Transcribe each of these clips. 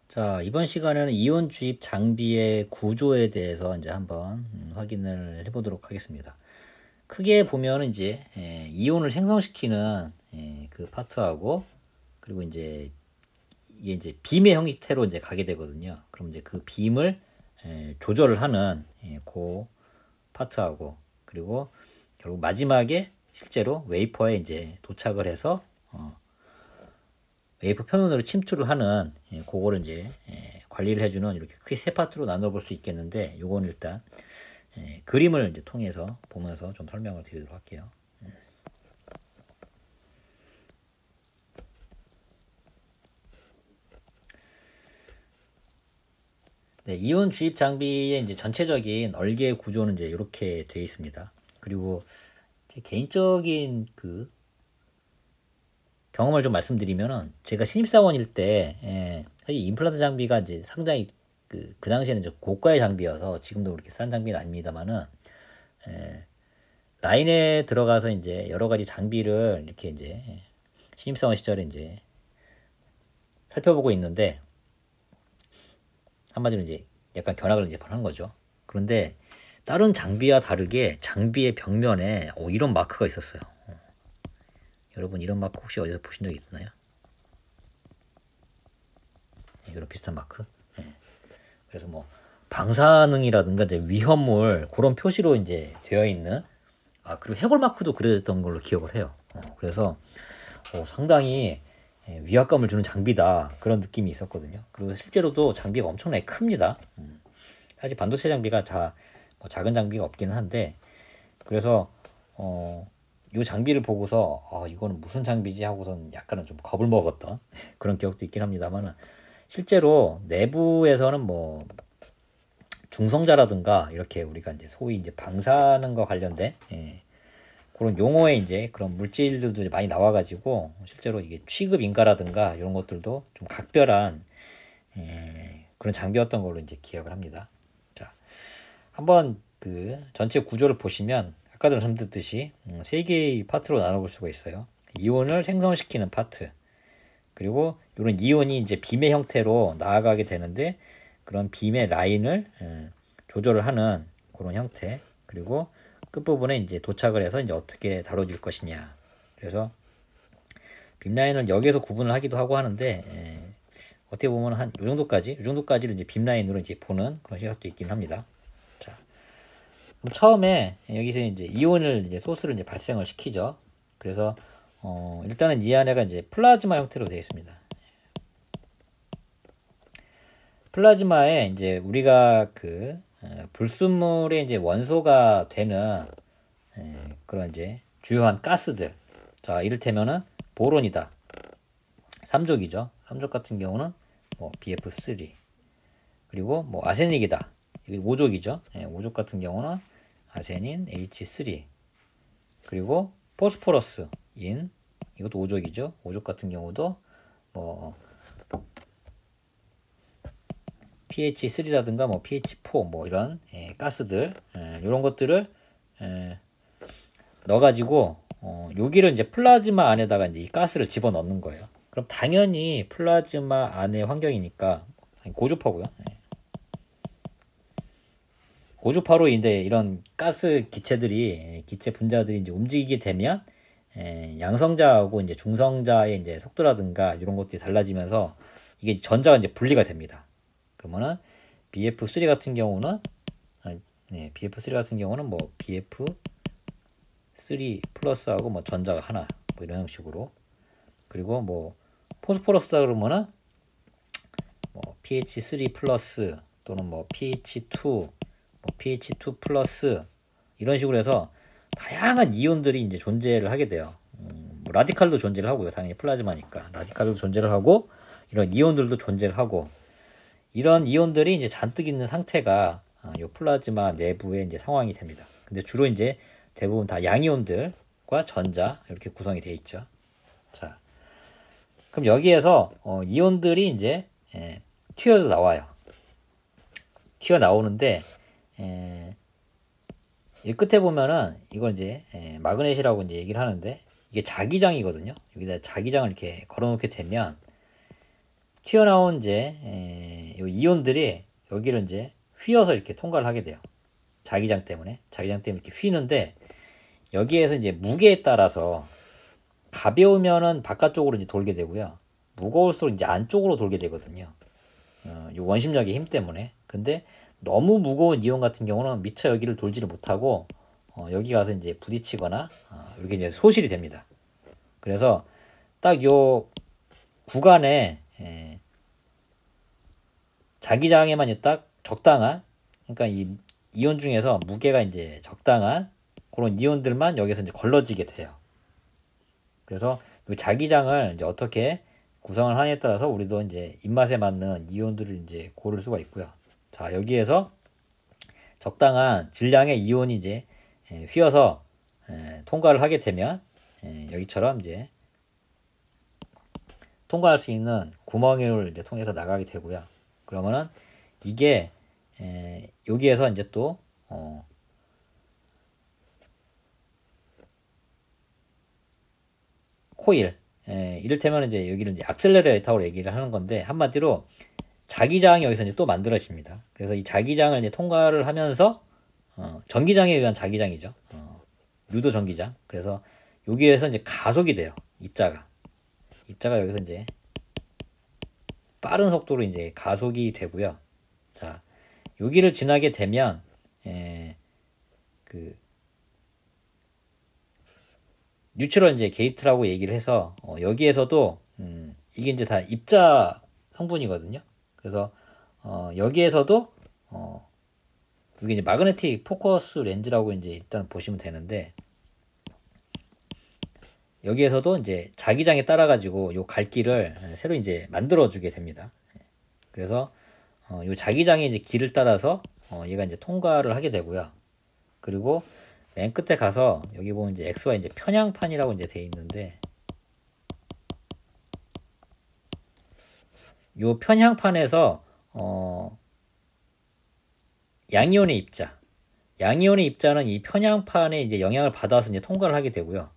자, 이번 시간에는 이온 주입 장비의 구조에 대해서 이제 한번 확인을 해보도록 하겠습니다. 크게 보면 이제 이온을 생성시키는 그 파트하고, 그리고 이제 이게 이제 빔의 형태로 이제 가게 되거든요. 그럼 이제 그 빔을 조절을 하는 그 파트하고, 그리고 결국 마지막에 실제로 웨이퍼에 이제 도착을 해서 웨이퍼 표면으로 침투를 하는 그거를 이제 관리를 해주는, 이렇게 크게 세 파트로 나눠볼 수 있겠는데, 요건 일단 그림을 이제 통해서 보면서 좀 설명을 드리도록 할게요. 네, 이온 주입 장비의 이제 전체적인 얼개 구조는 이제 이렇게 되어 있습니다. 그리고 제 개인적인 그 경험을 좀 말씀드리면은, 제가 신입사원일 때 사실 임플란트 장비가 이제 상당히 그 당시에는 좀 고가의 장비여서, 지금도 그렇게 싼 장비는 아닙니다만은, 라인에 들어가서 이제 여러 가지 장비를 이렇게 이제 신입사원 시절에 이제 살펴보고 있는데, 한마디로 이제 약간 견학을 이제 하는 거죠. 그런데 다른 장비와 다르게 장비의 벽면에 이런 마크가 있었어요. 여러분 이런 마크 혹시 어디서 보신 적 있나요? 이런 비슷한 마크. 그래서 뭐 방사능이라든가 이제 위험물 그런 표시로 이제 되어 있는, 그리고 해골 마크도 그랬던 걸로 기억을 해요. 그래서 상당히 위압감을 주는 장비다, 그런 느낌이 있었거든요. 그리고 실제로도 장비가 엄청나게 큽니다. 사실 반도체 장비가 다 뭐 작은 장비가 없기는 한데, 그래서 이 장비를 보고서 이거는 무슨 장비지 하고선 약간은 좀 겁을 먹었던 그런 기억도 있긴 합니다만, 실제로 내부에서는 뭐 중성자라든가 이렇게 우리가 이제 소위 이제 방사능과 관련된 그런 용어에 이제 그런 물질들도 이제 많이 나와가지고, 실제로 이게 취급 인가라든가 이런 것들도 좀 각별한 그런 장비였던 걸로 이제 기억을 합니다. 자, 한번 그 전체 구조를 보시면 아까도 말씀드렸듯이 세 개의 파트로 나눠볼 수가 있어요. 이온을 생성시키는 파트, 그리고 이런 이온이 이제 빔의 형태로 나아가게 되는데, 그런 빔의 라인을 조절을 하는 그런 형태, 그리고 끝부분에 이제 도착을 해서 이제 어떻게 다뤄질 것이냐. 그래서 빔 라인을 여기에서 구분을 하기도 하고 하는데, 어떻게 보면 한 이 정도까지를 이제 빔 라인으로 이제 보는 그런 시각도 있긴 합니다. 자, 그럼 처음에 여기서 이제 이온을 이제 소스를 이제 발생을 시키죠. 그래서 일단은 이 안에가 이제 플라즈마 형태로 되어 있습니다. 플라즈마에 이제 우리가 그 불순물의 이제 원소가 되는 그런 이제 주요한 가스들, 자 이를테면은 보론이다, 삼족이죠. 삼족 같은 경우는 뭐 BF3, 그리고 뭐 아세닉이다, 이게 5족이죠. 5족 같은 경우는 아세닌 H3, 그리고 포스포러스 인, 이것도 5족이죠. 5족 같은 경우도 뭐 pH3라든가 뭐 pH4 뭐 이런 가스들, 이런 것들을 넣어가지고 여기를 이제 플라즈마 안에다가 이제 이 가스를 집어 넣는 거예요. 그럼 당연히 플라즈마 안의 환경이니까 고주파고요. 고주파로 이제 이런 가스 기체들이, 기체 분자들이 이제 움직이게 되면 양성자하고 이제 중성자의 이제 속도라든가 이런 것들이 달라지면서 이게 전자가 이제 분리가 됩니다. 그러면은 BF3 같은 경우는 BF3 같은 경우는 뭐 BF3 플러스하고 뭐 전자가 하나, 뭐 이런 형식으로. 그리고 뭐 포스포러스다 그러면은 뭐 pH3 플러스 또는 뭐 pH2, 뭐 pH2 플러스, 이런 식으로 해서 다양한 이온들이 이제 존재를 하게 돼요. 뭐 라디칼도 존재를 하고요. 당연히 플라즈마니까 라디칼도 존재를 하고, 이런 이온들도 존재를 하고, 이런 이온들이 이제 잔뜩 있는 상태가 이 플라즈마 내부의 이제 상황이 됩니다. 근데 주로 이제 대부분 다 양이온들과 전자 이렇게 구성이 되어 있죠. 자, 그럼 여기에서 이온들이 이제 튀어 나와요. 튀어 나오는데 이 끝에 보면은 이걸 이제 마그넷이라고 이제 얘기를 하는데, 이게 자기장이거든요. 여기다 자기장을 이렇게 걸어놓게 되면 튀어나온 이제 이 이온들이 여기를 이제 휘어서 이렇게 통과를 하게 돼요. 자기장 때문에 이렇게 휘는데 여기에서 이제 무게에 따라서 가벼우면은 바깥쪽으로 이제 돌게 되고요. 무거울수록 이제 안쪽으로 돌게 되거든요. 이 원심력의 힘 때문에. 근데 너무 무거운 이온 같은 경우는 미처 여기를 돌지를 못하고 여기 가서 이제 부딪히거나 이렇게 이제 소실이 됩니다. 그래서 딱 요 구간에 자기장에만 이제 딱 적당한, 그러니까 이 이온 중에서 무게가 이제 적당한 그런 이온들만 여기서 이제 걸러지게 돼요. 그래서 이 자기장을 이제 어떻게 구성을 하느냐에 따라서 우리도 이제 입맛에 맞는 이온들을 이제 고를 수가 있고요. 자, 여기에서 적당한 질량의 이온이 이제 휘어서 통과를 하게 되면 여기처럼 이제 통과할 수 있는 구멍을 이제 통해서 나가게 되고요. 그러면은 이게 여기에서 이제 또 코일, 이를테면 이제 여기를 이제 악셀레레이터로 얘기를 하는 건데, 한마디로 자기장이 여기서 이제 또 만들어집니다. 그래서 이 자기장을 이제 통과를 하면서 전기장에 의한 자기장이죠. 유도 전기장. 그래서 여기에서 이제 가속이 돼요. 입자가 여기서 이제 빠른 속도로 이제 가속이 되고요. 자, 여기를 지나게 되면 그 뉴트럴 이제 게이트라고 얘기를 해서 여기에서도 이게 이제 다 입자 성분이거든요. 그래서 여기에서도 이게 이제 마그네틱 포커스 렌즈라고 이제 일단 보시면 되는데, 여기에서도 이제 자기장에 따라 가지고 요 갈 길을 새로 이제 만들어 주게 됩니다. 그래서 요 자기장의 이제 길을 따라서 얘가 이제 통과를 하게 되고요. 그리고 맨 끝에 가서 여기 보면 이제 X와 이제 편향판이라고 이제 돼 있는데, 요 편향판에서 양이온의 입자는 이 편향판에 이제 영향을 받아서 이제 통과를 하게 되고요.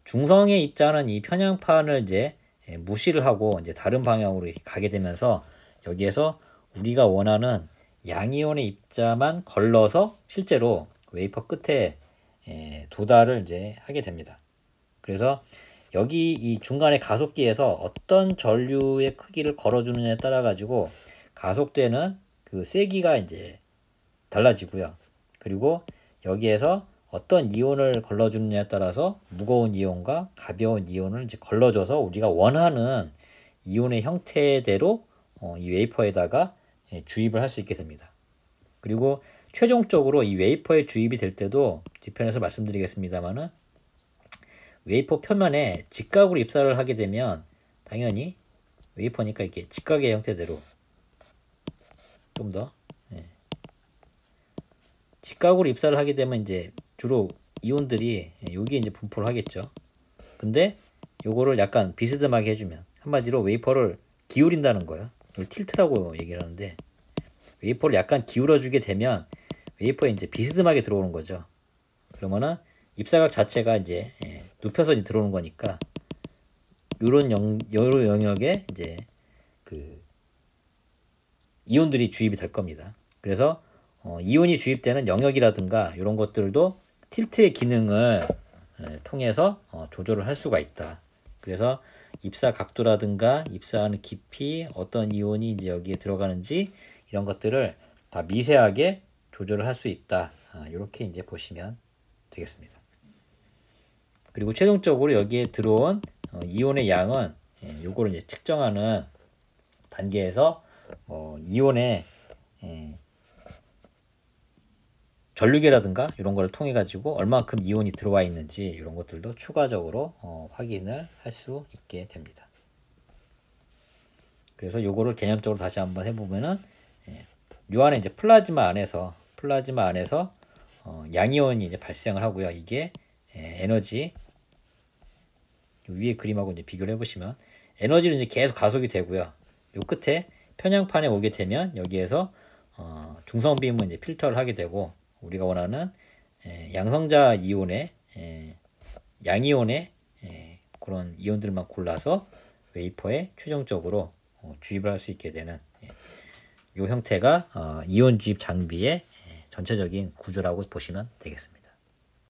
중성의 입자는 이 편향판을 이제 무시를 하고 이제 다른 방향으로 가게 되면서 여기에서 우리가 원하는 양이온의 입자만 걸러서 실제로 웨이퍼 끝에 도달을 이제 하게 됩니다. 그래서 여기 이 중간에 가속기에서 어떤 전류의 크기를 걸어주느냐에 따라 가지고 가속되는 그 세기가 이제 달라지고요. 그리고 여기에서 어떤 이온을 걸러주느냐에 따라서 무거운 이온과 가벼운 이온을 이제 걸러줘서 우리가 원하는 이온의 형태대로 이 웨이퍼에다가 주입을 할 수 있게 됩니다. 그리고 최종적으로 이 웨이퍼에 주입이 될 때도 뒤편에서 말씀드리겠습니다만은, 웨이퍼 표면에 직각으로 입사를 하게 되면 당연히 웨이퍼니까 이렇게 직각의 형태대로 좀 더 직각으로 입사를 하게 되면 이제 주로 이온들이 여기에 이제 분포를 하겠죠. 근데 요거를 약간 비스듬하게 해주면, 한마디로 웨이퍼를 기울인다는 거예요. 이걸 틸트라고 얘기를 하는데, 웨이퍼를 약간 기울여 주게 되면 웨이퍼에 이제 비스듬하게 들어오는 거죠. 그러면은 입사각 자체가 이제 눕혀서 들어오는 거니까 요런 영역에 이제 그 이온들이 주입이 될 겁니다. 그래서 이온이 주입되는 영역이라든가 이런 것들도 틸트의 기능을 통해서 조절을 할 수가 있다. 그래서 입사 각도라든가 입사하는 깊이, 어떤 이온이 이제 여기에 들어가는지 이런 것들을 다 미세하게 조절을 할 수 있다. 이렇게 이제 보시면 되겠습니다. 그리고 최종적으로 여기에 들어온 이온의 양은 요거를 이제 측정하는 단계에서 이온의 전류계라든가 이런 걸 통해 가지고 얼마큼 이온이 들어와 있는지 이런 것들도 추가적으로 확인을 할 수 있게 됩니다. 그래서 요거를 개념적으로 다시 한번 해보면은 요 안에 이제 플라즈마 안에서 양이온이 이제 발생을 하고요. 이게 에너지, 위에 그림하고 이제 비교를 해보시면 에너지는 이제 계속 가속이 되고요. 요 끝에 편향판에 오게 되면 여기에서 중성빔은 이제 필터를 하게 되고, 우리가 원하는 양성자 이온의 양이온의 그런 이온들만 골라서 웨이퍼에 최종적으로 주입을 할 수 있게 되는 이 형태가 이온 주입 장비의 전체적인 구조라고 보시면 되겠습니다.